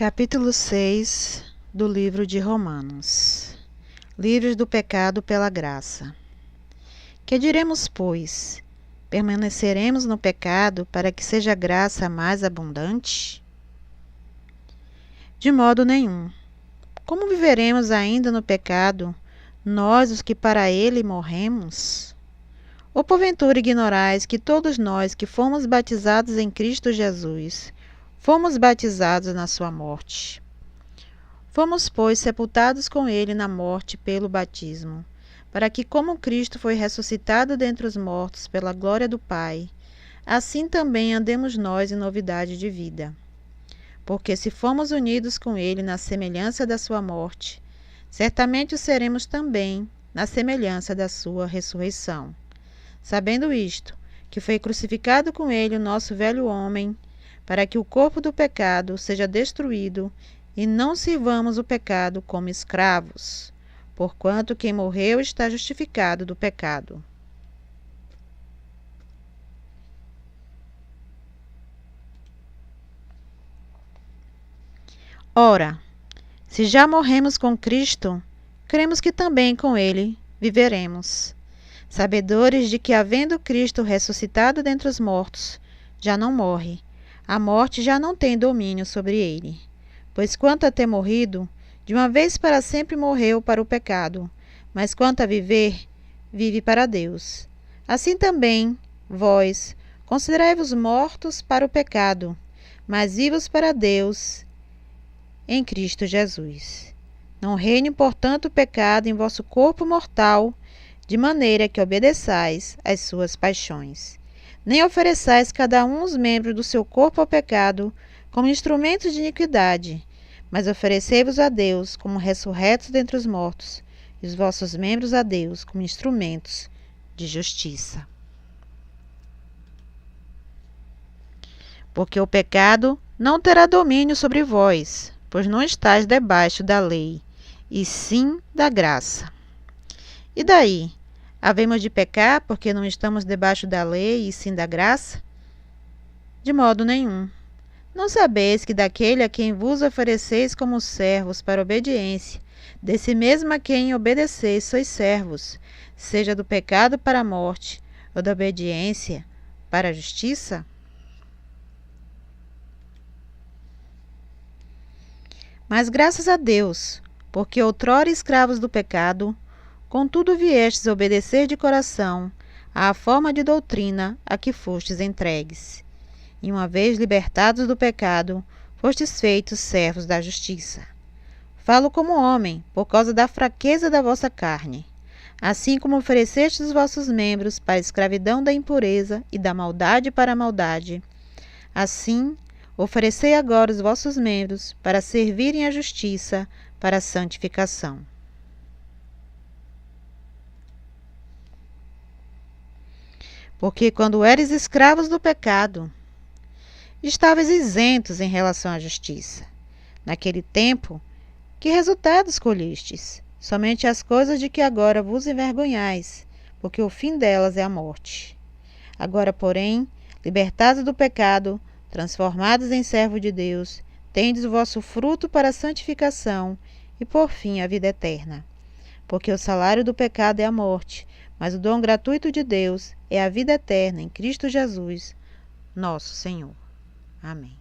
Capítulo 6 do livro de Romanos. Livres do pecado pela graça. Que diremos, pois? Permaneceremos no pecado para que seja a graça mais abundante? De modo nenhum. Como viveremos ainda no pecado, nós os que para ele morremos? Ou porventura ignorais que todos nós que fomos batizados em Cristo Jesus, fomos batizados na sua morte? Fomos, pois, sepultados com ele na morte pelo batismo, para que, como Cristo foi ressuscitado dentre os mortos pela glória do Pai, assim também andemos nós em novidade de vida. Porque se fomos unidos com ele na semelhança da sua morte, certamente o seremos também na semelhança da sua ressurreição. Sabendo isto, que foi crucificado com ele o nosso velho homem, para que o corpo do pecado seja destruído, e não sirvamos o pecado como escravos, porquanto quem morreu está justificado do pecado. Ora, se já morremos com Cristo, cremos que também com ele viveremos, sabedores de que, havendo Cristo ressuscitado dentre os mortos, já não morre, a morte já não tem domínio sobre ele. Pois quanto a ter morrido, de uma vez para sempre morreu para o pecado, mas quanto a viver, vive para Deus. Assim também, vós, considerai-vos mortos para o pecado, mas vivos para Deus em Cristo Jesus. Não reine, portanto, o pecado em vosso corpo mortal, de maneira que obedeçais às suas paixões. Nem ofereçais cada um os membros do seu corpo ao pecado, como instrumentos de iniquidade, mas oferecei-vos a Deus como ressurretos dentre os mortos, e os vossos membros a Deus como instrumentos de justiça. Porque o pecado não terá domínio sobre vós, pois não estáis debaixo da lei, e sim da graça. E daí? Havemos de pecar porque não estamos debaixo da lei, e sim da graça? De modo nenhum. Não sabeis que daquele a quem vos ofereceis como servos para obediência, desse mesmo a quem obedeceis sois servos, seja do pecado para a morte, ou da obediência para a justiça? Mas graças a Deus, porque outrora escravos do pecado, contudo viestes a obedecer de coração à forma de doutrina a que fostes entregues. E uma vez libertados do pecado, fostes feitos servos da justiça. Falo como homem, por causa da fraqueza da vossa carne. Assim como oferecestes os vossos membros para a escravidão da impureza e da maldade para a maldade, assim oferecei agora os vossos membros para servirem à justiça, para a santificação. Porque quando eres escravos do pecado, estavais isentos em relação à justiça. Naquele tempo, que resultados colhestes? Somente as coisas de que agora vos envergonhais, porque o fim delas é a morte. Agora, porém, libertados do pecado, transformados em servo de Deus, tendes o vosso fruto para a santificação e, por fim, a vida eterna. Porque o salário do pecado é a morte, mas o dom gratuito de Deus é a vida eterna em Cristo Jesus, nosso Senhor. Amém.